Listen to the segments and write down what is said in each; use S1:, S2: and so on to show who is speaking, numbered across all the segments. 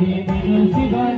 S1: Shiva,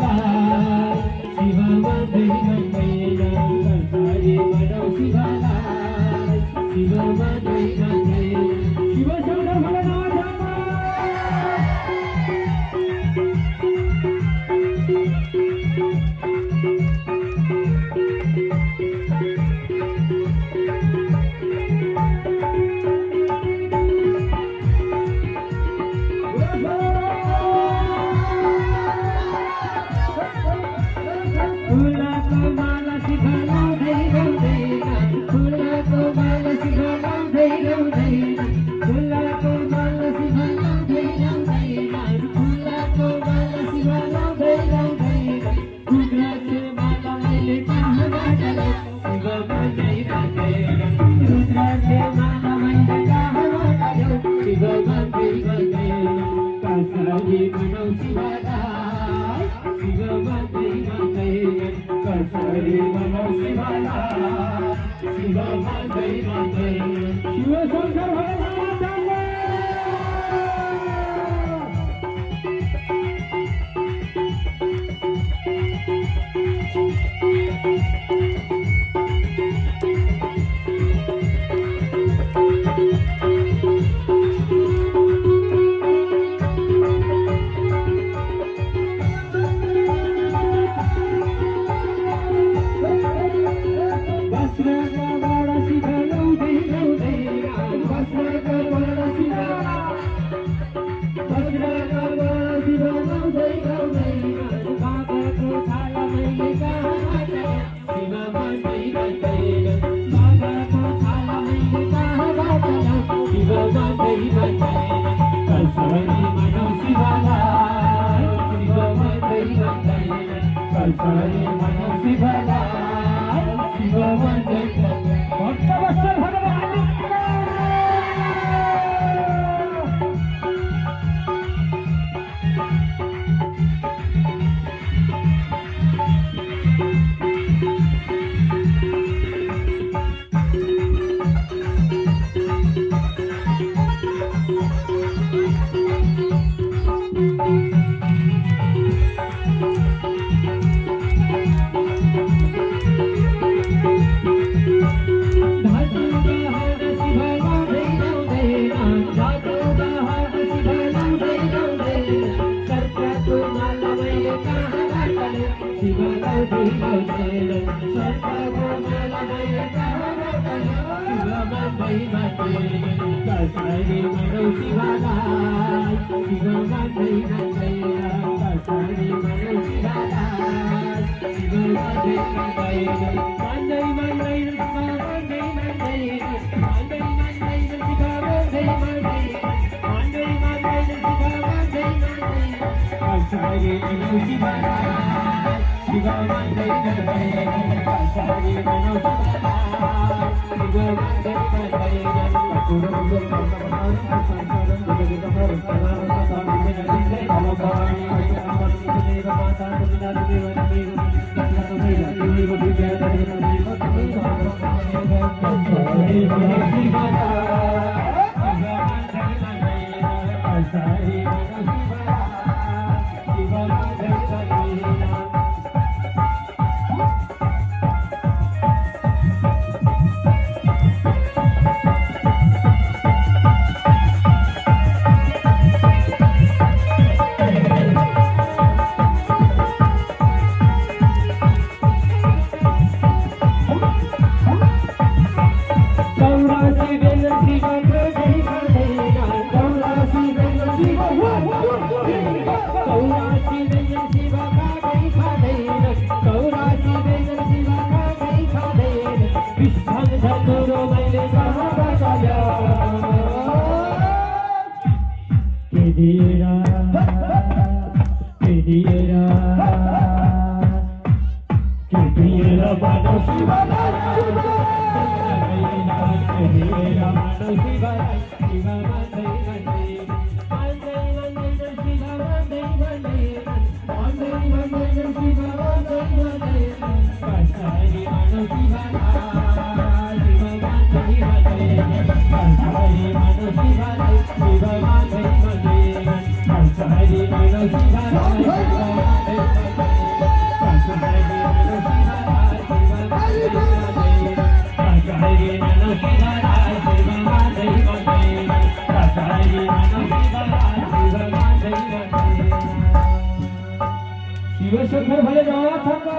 S1: Shivshankar Bholenath का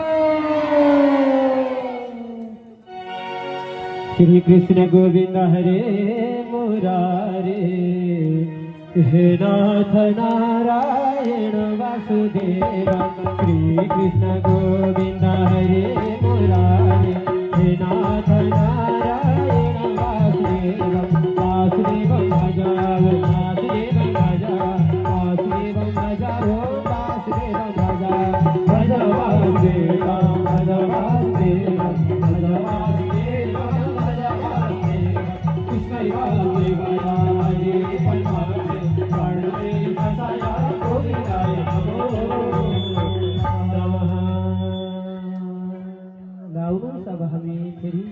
S1: श्री कृष्ण गोविंद हरे मुरारे हे नाथ नारायण वासुदेव श्री कृष्ण गोविंद हरे मुरारे हे नाथ नारायण वासुदेव वासुदेव भजाओ वासुदेव भजाओ वासुदेव भजाओ वासुदेव भजाओ भज वासुदेव भज वासुदेव भज वासुदेव भज वासुदेव कृष्ण वासुदेवाय हरे परमात्मे प्रणवे ससाय गोविंदाय नमो नमः गाउनु सब हामी फेरि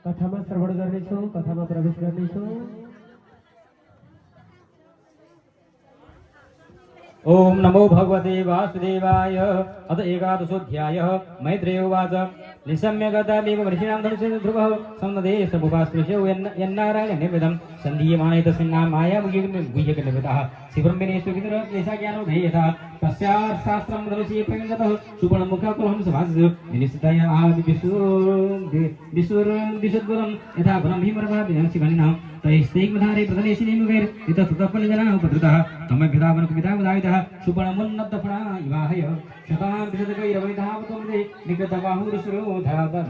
S1: कथामा श्रवण गर्नेछौँ कथामा प्रवेश गर्नेछौँ।
S2: ओम नमो भगवते वासुदेवाय अथ एकादशोऽध्यायः मैत्रेय उवाच निशम्य गतामेव वर्षिणां धनुषेण ध्रुवः सन्नदे समुपास्पृश्य यन्नारायण निर्मितं सन्धीयमाने तस्मिन्नाम माया गुह्यकनिर्मितः शिवब्रह्मणेषु विदुरज्ञानो यथा तस्यार्थशास्त्रं धनुषी प्रयुञ्जतः सुवर्णमुखः कुलहं समासः निनिश्चितया विशुद्बलं यथा बलं भीमरभाः शिवनिनां तैस्तेग्मधारे प्रदलेशिनीमुखैर् इतः सुतफलजनाः उपधृतः तमभ्यदावनकुपितावदायितः सुपर्णमुन्नतफणा इवाहय शतां विशदकैरवैधावतोमदे निगतबाहुरुसुरो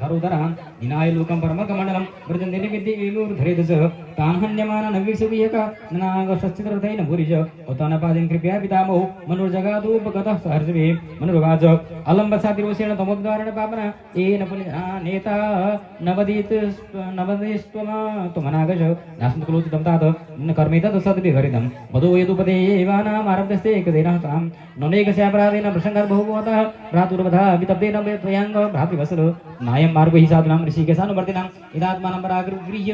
S2: धरोधरान् विनाय लोकं परमकमण्डलं व्रजन्ते निविद्येलूर्धरेदस तान् हन्यमाननवीक्षवीयक ननागश्चित्ररथेन भूरिश औतानपादिं कृपया पितामहो मनुर्जगादोपगतः सहर्षवे मनुर्वाच अलम्बसातिरोषेण तमोद्वारेण पापना येन नेता नवदेस्त्वमनागश नास्मत्कुलोचितं तात न कर्मे तत् सद्विहरितं मधो यदुपदेवानाम् आरब्धस्ते एकदेनः तां नौनेकस्यापराधेन प्रसङ्गार्बहुभवतः भ्रातुर्वधः वितप्तेन त्वयाङ्ग भ्रातृवत्सल नायं मार्गो हि साधुनां ऋषिकेशानुवर्तिनाम् इदात्मानं परागृह्य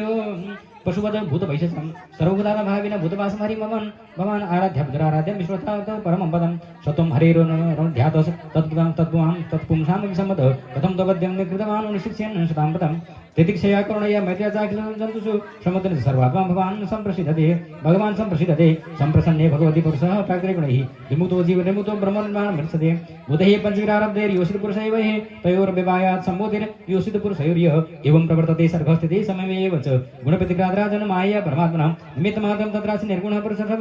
S2: पशुवद भूतवैशसं सर्वभूताभाविन भूतवासमहरि भवान् आराध्य पुत्राराध्यं विश्वस्तात् परमं पदं शतं हरेरोध्यातस् तत्त्वां तत्पुंसां विसम्मत कथं तवद्यं कृतवान् अनुशिक्ष्यन् शतां पदं तितिक्षया करुणया मैत्र्याचाखिलं जन्तुषु श्रमतन सर्वात्मा भगवान् सम्प्रसिद्धते भगवान् सम्प्रसिद्धते सम्प्रसन्ने भगवती पुरुषः प्राकृतिगुणैः विमुक्तो जीव निर्मुक्तो ब्रह्मनिर्वाणं वर्तते बुधैः पञ्चविरारब्धैर्योषितपुरुषैव तयोर्व्यवायात् सम्बोधिर्योषितपुरुषयोर्यः एवं प्रवर्तते सर्गस्थितिः सममेव च गुणप्रतिग्रादराजन माया परमात्मना निमित्तमात्रं तत्रासि निर्गुणः पुरुषः